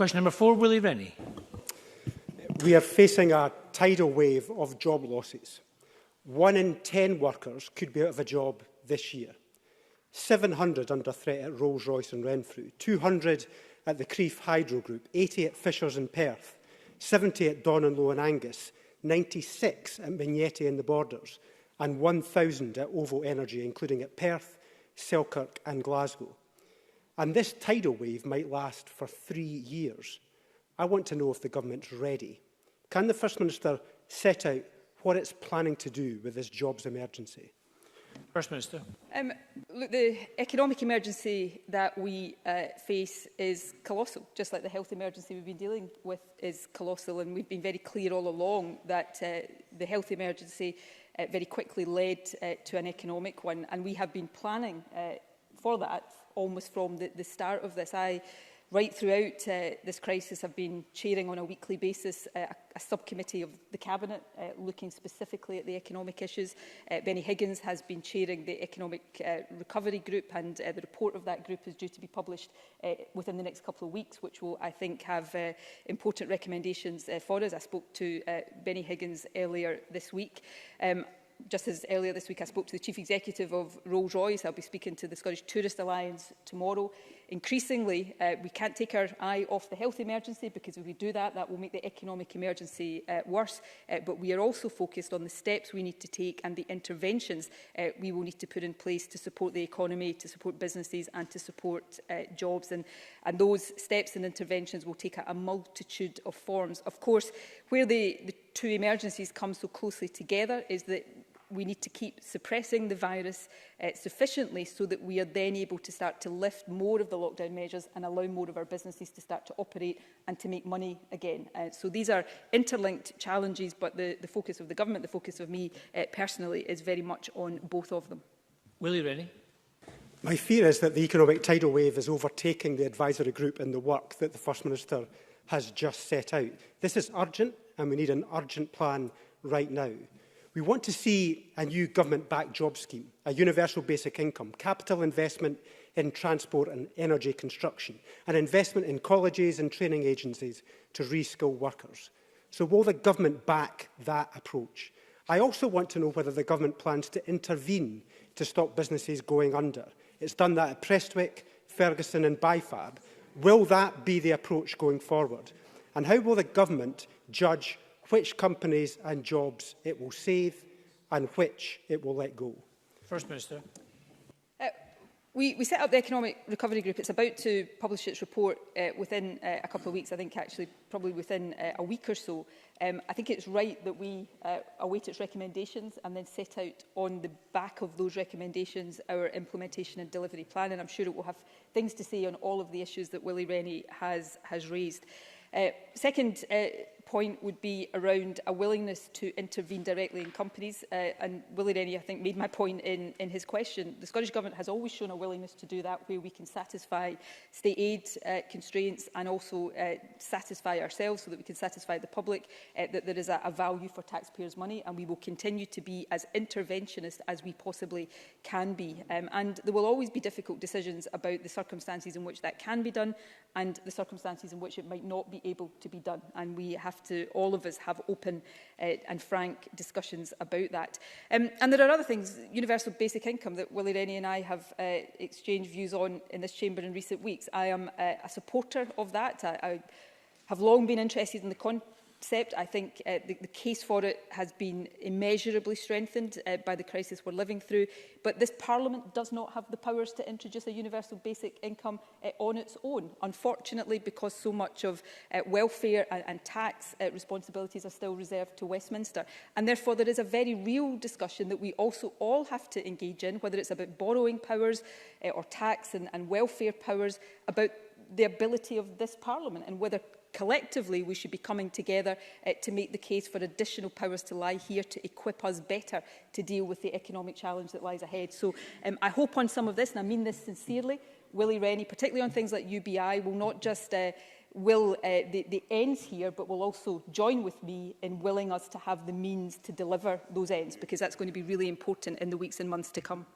Question number 4, Willie Rennie. We are facing a tidal wave of job losses. 1 in 10 workers could be out of a job this year. 700 under threat at Rolls-Royce and Renfrew, 200 at the Crieff Hydro Group, 80 at Fishers in Perth, 70 at Donenlow and Angus, 96 at Mignetti in the Borders, and 1,000 at OVO Energy, including at Perth, Selkirk and Glasgow. And this tidal wave might last for 3 years. I want to know if the government's ready. Can the First Minister set out what it's planning to do with this jobs emergency? First Minister. Look, the economic emergency that we face is colossal, just like the health emergency we've been dealing with is colossal, and we've been very clear all along that the health emergency very quickly led to an economic one, and we have been planning for that almost from the start of this. Right throughout this crisis, I've been chairing on a weekly basis a subcommittee of the Cabinet looking specifically at the economic issues. Benny Higgins has been chairing the Economic Recovery Group, and the report of that group is due to be published within the next couple of weeks, which will, I think, have important recommendations for us. I spoke to Benny Higgins earlier this week. Just as earlier this week I spoke to the Chief Executive of Rolls-Royce. I'll be speaking to the Scottish Tourist Alliance tomorrow. Increasingly, we can't take our eye off the health emergency, because if we do that, that will make the economic emergency worse. But we are also focused on the steps we need to take and the interventions we will need to put in place to support the economy, to support businesses and to support jobs. And those steps and interventions will take a multitude of forms. Of course, where the two emergencies come so closely together is that we need to keep suppressing the virus sufficiently so that we are then able to start to lift more of the lockdown measures and allow more of our businesses to start to operate and to make money again. So these are interlinked challenges, but the focus of the government, the focus of me personally, is very much on both of them. Willie Rennie. My fear is that the economic tidal wave is overtaking the advisory group in the work that the First Minister has just set out. This is urgent, and we need an urgent plan right now. We want to see a new government-backed job scheme, a universal basic income, capital investment in transport and energy construction, and investment in colleges and training agencies to reskill workers. So will the government back that approach? I also want to know whether the government plans to intervene to stop businesses going under. It's done that at Prestwick, Ferguson and Bifab. Will that be the approach going forward? And how will the government judge which companies and jobs it will save and which it will let go? First Minister. We set up the Economic Recovery Group. It's about to publish its report within a couple of weeks, I think actually probably within a week or so. I think it's right that we await its recommendations and then set out on the back of those recommendations our implementation and delivery plan, and I'm sure it will have things to say on all of the issues that Willie Rennie has raised. Second point would be around a willingness to intervene directly in companies. And Willie Rennie, I think, made my point in his question. The Scottish Government has always shown a willingness to do that, where we can satisfy state aid constraints and also satisfy ourselves so that we can satisfy the public that there is a value for taxpayers' money, and we will continue to be as interventionist as we possibly can be. And there will always be difficult decisions about the circumstances in which that can be done and the circumstances in which it might not be able to be done. And we have to, all of us, have open and frank discussions about that. And there are other things, universal basic income, that Willie Rennie and I have exchanged views on in this chamber in recent weeks. I am a supporter of that. I have long been interested in the concept. I think the case for it has been immeasurably strengthened by the crisis we're living through. But this Parliament does not have the powers to introduce a universal basic income on its own, unfortunately, because so much of welfare and tax responsibilities are still reserved to Westminster. And therefore, there is a very real discussion that we also all have to engage in, whether it's about borrowing powers or tax and welfare powers, about the ability of this Parliament and whether collectively we should be coming together to make the case for additional powers to lie here to equip us better to deal with the economic challenge that lies ahead. So I hope on some of this, and I mean this sincerely, Willie Rennie, particularly on things like UBI, will not just will the ends here, but will also join with me in willing us to have the means to deliver those ends, because that's going to be really important in the weeks and months to come.